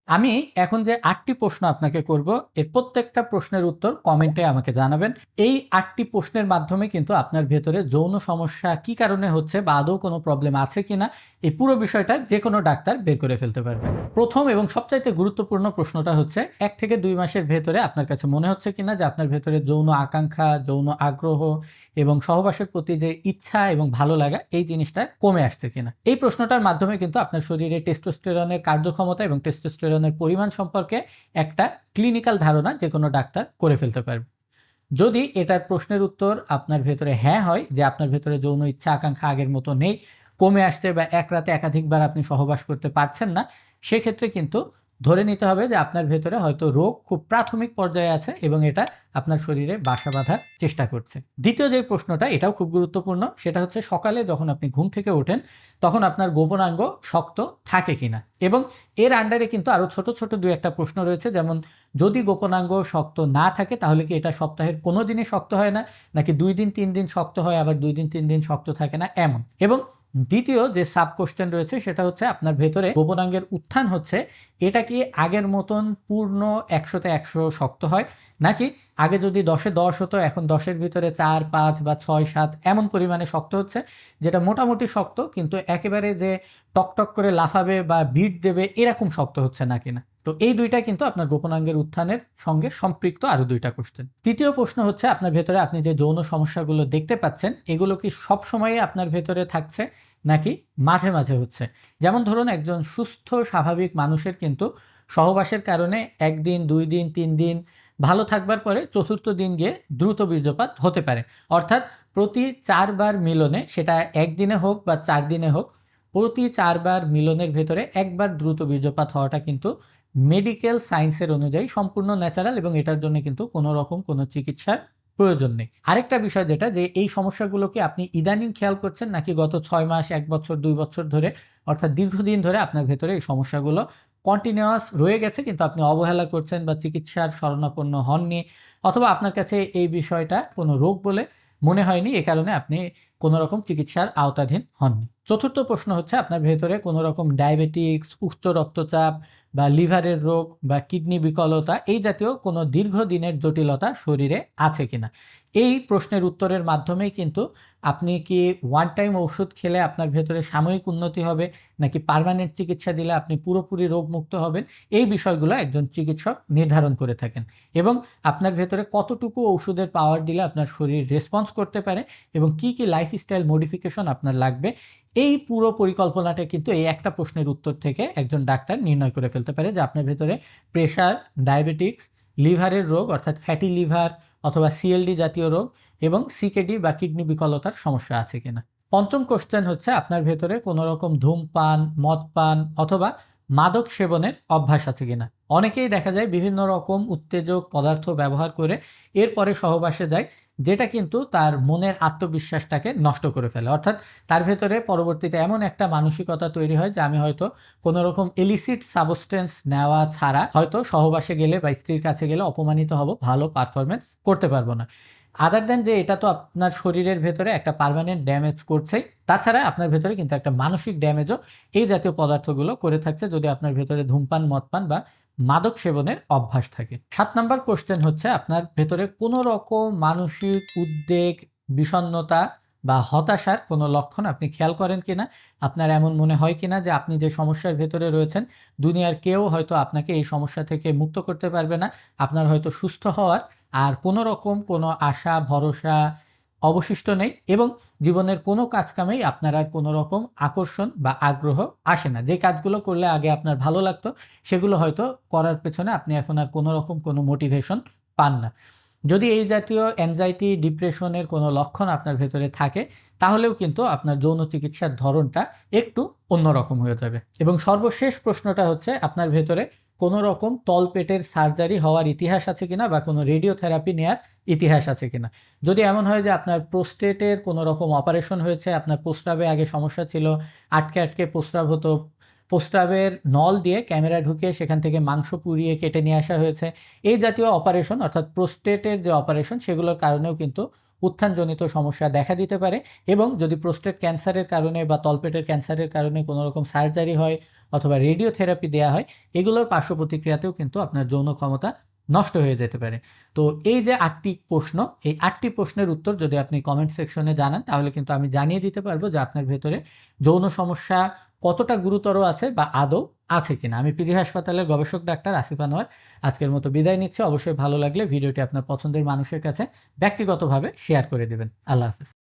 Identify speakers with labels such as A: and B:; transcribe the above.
A: আমি এখন যে ৮টি প্রশ্ন আপনাকে করব এর প্রত্যেকটা প্রশ্নের উত্তর কমেন্টে আমাকে জানাবেন। এই ৮টি প্রশ্নের মাধ্যমে কিন্তু আপনার ভেতরে যৌন সমস্যা কি কারণে হচ্ছে বা আদৌ কোনো প্রবলেম আছে কিনা এই পুরো বিষয়টা যে কোনো ডাক্তার বের করে ফেলতে পারবে। প্রথম এবং সবচাইতে গুরুত্বপূর্ণ প্রশ্নটা হচ্ছে ১ থেকে ২ মাসের ভেতরে আপনার কাছে মনে হচ্ছে কিনা যে আপনার ভেতরে যৌন আকাঙ্ক্ষা, যৌন আগ্রহ এবং সহবাসের প্রতি যে ইচ্ছা এবং ভালো লাগা এই জিনিসটা কমে আসছে কিনা। এই প্রশ্নটার মাধ্যমে কিন্তু আপনার শরীরে টেস্টোস্টেরনের কার্যক্ষমতা এবং টেস্টোস্টেরনের পরিমাণ সম্পর্কে একটা ক্লিনিক্যাল ধারণা যে কোনো ডাক্তার করে ফেলতে পারবে। যদি এটার প্রশ্নের উত্তর আপনার ভেতরে হ্যাঁ হয় যে আপনার ভেতরে যৌন ইচ্ছা আকাঙ্ক্ষা আগের মতো নেই, কমে আসছে বা এক রাতে একাধিকবার আপনি সহবাস করতে পারছেন না, সেক্ষেত্রে কিন্তু ধরে নিতে হবে যে আপনার ভেতরে হয়তো রোগ খুব প্রাথমিক পর্যায়ে আছে এবং এটা আপনার শরীরে বাসা বাঁধার চেষ্টা করছে। দ্বিতীয় যে প্রশ্নটা, এটাও খুব গুরুত্বপূর্ণ, সেটা হচ্ছে সকালে যখন আপনি ঘুম থেকে ওঠেন তখন আপনার গোপনাঙ্গ শক্ত থাকে কিনা। এবং এর আন্ডারে কিন্তু আরও ছোট ছোট দু একটা প্রশ্ন রয়েছে, যেমন যদি গোপনাঙ্গ শক্ত না থাকে তাহলে কি এটা সপ্তাহের কোনো দিনই শক্ত হয় না, নাকি 2 দিন 3 দিন শক্ত হয় আবার 2 দিন 3 দিন শক্ত থাকে না এমন। এবং দ্বিতীয় যে সাব কোশ্চেন রয়েছে সেটা হচ্ছে আপনার ভেতরে গোপনাঙ্গের উত্থান হচ্ছে, এটা কি আগের মতন পূর্ণ 100-তে 100 শক্ত হয়, নাকি আগে যদি 10-এ 10 হতো এখন 10-এর ভিতরে 4, 5 বা 6, 7 এমন পরিমাণে শক্ত হচ্ছে, যেটা মোটামুটি শক্ত কিন্তু একেবারে যে টকটক করে লাফাবে বা বিট দেবে এরকম শক্ত হচ্ছে না কিনা। তো এই দুইটা কিন্তু আপনার গোপনাঙ্গের উত্থানের সঙ্গে সম্পৃক্ত আরো দুইটা কোশ্চেন। তৃতীয় প্রশ্ন হচ্ছে আপনার ভেতরে আপনি যে যৌন সমস্যাগুলো দেখতে পাচ্ছেন এগুলো কি সব সময়ই আপনার ভেতরে থাকছে নাকি মাঝে মাঝে হচ্ছে। যেমন ধরুন একজন সুস্থ স্বাভাবিক মানুষের কিন্তু সহবাসের কারণে 1 দিন 2 দিন 3 দিন ভালো থাকবার পরে চতুর্থ দিন গিয়ে দ্রুত বীর্যপাত হতে পারে। অর্থাৎ প্রতি 4 বার মিলনে, সেটা 1 দিনে হোক বা 4 দিনে হোক, প্রতি 4 বার মিলনের ভেতরে একবার দ্রুত বীর্যপাত হওয়াটা কিন্তু মেডিকেল সায়েন্সের অনুযায়ী সম্পূর্ণ ন্যাচারাল এবং এটার জন্য কিন্তু কোনো রকম কোনো চিকিৎসার প্রয়োজন নেই। আরেকটা বিষয় যেটা, যে এই সমস্যাগুলোকে আপনি ইদানিং খেয়াল করছেন নাকি গত 6 মাস 1 বছর 2 বছর ধরে, অর্থাৎ দীর্ঘদিন ধরে আপনার ভেতরে এই সমস্যাগুলো কন্টিনিউয়াস রয়ে গেছে কিন্তু আপনি অবহেলা করছেন বা চিকিৎসার শরণাপন্ন হননি, অথবা আপনার কাছে এই বিষয়টা কোনো রোগ বলে মনে হয়নি, এ কারণে আপনি কোনো রকম চিকিৎসার আওতাধীন হননি। চতুর্থ প্রশ্ন হচ্ছে আপনার ভেতরে কোনো রকম ডায়াবেটিক্স, উচ্চ রক্তচাপ বা লিভারের রোগ বা কিডনি বিকলতা এই জাতীয় কোনো দীর্ঘদিনের জটিলতা শরীরে আছে কিনা। এই প্রশ্নের উত্তরের মাধ্যমেই কিন্তু আপনি কি ওয়ান টাইম ওষুধ খেলে আপনার ভেতরে সাময়িক উন্নতি হবে নাকি পার্মানেন্ট চিকিৎসা দিলে আপনি পুরোপুরি রোগমুক্ত হবেন, এই বিষয়গুলো একজন চিকিৎসক নির্ধারণ করে থাকেন। এবং আপনার ভেতরে কতটুকু ওষুধের পাওয়ার দিলে আপনার শরীর রেসপন্স করতে পারে এবং কি কি লাইফস্টাইল মডিফিকেশন আপনার লাগবে, এই পুরো পরিকল্পনাটা কিন্তু এই একটা প্রশ্নের উত্তর থেকে একজন ডাক্তার নির্ণয় করে ফেলতে পারে যে আপনার ভেতরে প্রেশার, ডায়াবেটিক্স, লিভারের রোগ অর্থাৎ ফ্যাটি লিভার অথবা সিএলডি জাতীয় রোগ এবং সিকেডি বা কিডনি বিকলতার সমস্যা আছে কিনা। পঞ্চম কোশ্চেন হচ্ছে আপনার ভেতরে কোনো রকম ধূমপান, মদপান অথবা মাদক সেবনের অভ্যাস আছে কিনা। অনেকেই দেখা যায় বিভিন্ন রকম উত্তেজক পদার্থ ব্যবহার করে এরপরে সহবাসে যায়, যেটা কিন্তু তার মনের আত্মবিশ্বাসটাকে নষ্ট করে ফেলে। অর্থাৎ তার ভেতরে পরবর্তীতে এমন একটা মানসিকতা তৈরি হয় যে আমি হয়তো কোনো রকম এলিসিট সাবস্টেন্স নেওয়া ছাড়া হয়তো সহবাসে গেলে বা স্ত্রীর কাছে গেলে অপমানিত হব, ভালো পারফরমেন্স করতে পারবো না। আদার দেন যে এটা তো আপনার শরীরের ভেতরে একটা পার্মানেন্ট ড্যামেজ করছেই, তাছাড়া আপনার ভেতরে কিন্তু একটা মানসিক ড্যামেজও এই জাতীয় পদার্থগুলো করে থাকছে যদি আপনার ভেতরে ধূমপান, মদপান বা মাদক সেবনের অভ্যাস থাকে। 7 নম্বর কোশ্চেন হচ্ছে আপনার ভেতরে কোনো রকম মানসিক উদ্বেগ, বিষণ্ণতা বা হতাশার কোনো লক্ষণ আপনি খেয়াল করেন কিনা। আপনার এমন মনে হয় কিনা যে আপনি যে সমস্যার ভেতরে রয়েছেন দুনিয়ার কেউ হয়তো আপনাকে এই সমস্যা থেকে মুক্ত করতে পারবে না, আপনার হয়তো সুস্থ হওয়ার আর কোনো রকম কোনো আশা ভরসা অবশিষ্ট নেই এবং জীবনের কোনো কাজকামেই আপনার আর কোনো রকম আকর্ষণ বা আগ্রহ আসে না। যে কাজগুলো করলে আগে আপনার ভালো লাগতো সেগুলো হয়তো করার পেছনে আপনি এখন আর কোনো রকম কোনো মোটিভেশন পান না। যদি এই জাতীয় অ্যাংজাইটি, ডিপ্রেশনের কোনো লক্ষণ আপনার ভেতরে থাকে তাহলেও কিন্তু আপনার যৌন চিকিৎসার ধরনটা একটু অন্যরকম হয়ে যাবে। এবং সর্বশেষ প্রশ্নটা হচ্ছে আপনার ভেতরে কোনো রকম তলপেটের সার্জারি হওয়ার ইতিহাস আছে কিনা বা কোনো রেডিওথেরাপি নেওয়ার ইতিহাস আছে কিনা। যদি এমন হয় যে আপনার প্রোস্টেটের কোনো রকম অপারেশন হয়েছে, আপনার প্রস্রাবে আগে সমস্যা ছিল, আটকে আটকে প্রস্রাব হতো, প্রস্রাবের নল দিয়ে ক্যামেরা ঢুকিয়ে সেখান থেকে মাংস পুড়িয়ে কেটে নিয়ে আসা হয়েছে। এই জাতীয় অপারেশন অর্থাৎ প্রোস্টেটের যে অপারেশন সেগুলোর কারণেও কিন্তু উত্থানজনিত সমস্যা দেখা দিতে পারে। এবং যদি প্রোস্টেট ক্যান্সারের কারণে বা তলপেটের ক্যান্সারের কারণে কোনো রকম সার্জারি হয় অথবা রেডিওথেরাপি দেওয়া হয়, এগুলোর পার্শ্ব প্রতিক্রিয়াতেও কিন্তু আপনার যৌন ক্ষমতা নষ্ট হয়ে যেতে পারে। তো এই যে 8টি প্রশ্ন, এই 8টি প্রশ্নের উত্তর যদি আপনি কমেন্ট সেকশনে জানান তাহলে কিন্তু আমি জানিয়ে দিতে পারবো যে আপনার ভেতরে যৌন সমস্যা কতটা গুরুতর আছে বা আদৌ আছে কিনা। আমি পিজি হাসপাতালের গবেষক ডাক্তার আসিফ আনোয়ার আজকের মতো বিদায় নিচ্ছি। অবশ্যই ভালো লাগলে ভিডিওটি আপনার পছন্দের মানুষের কাছে ব্যক্তিগতভাবে শেয়ার করে দেবেন। আল্লাহ হাফেজ।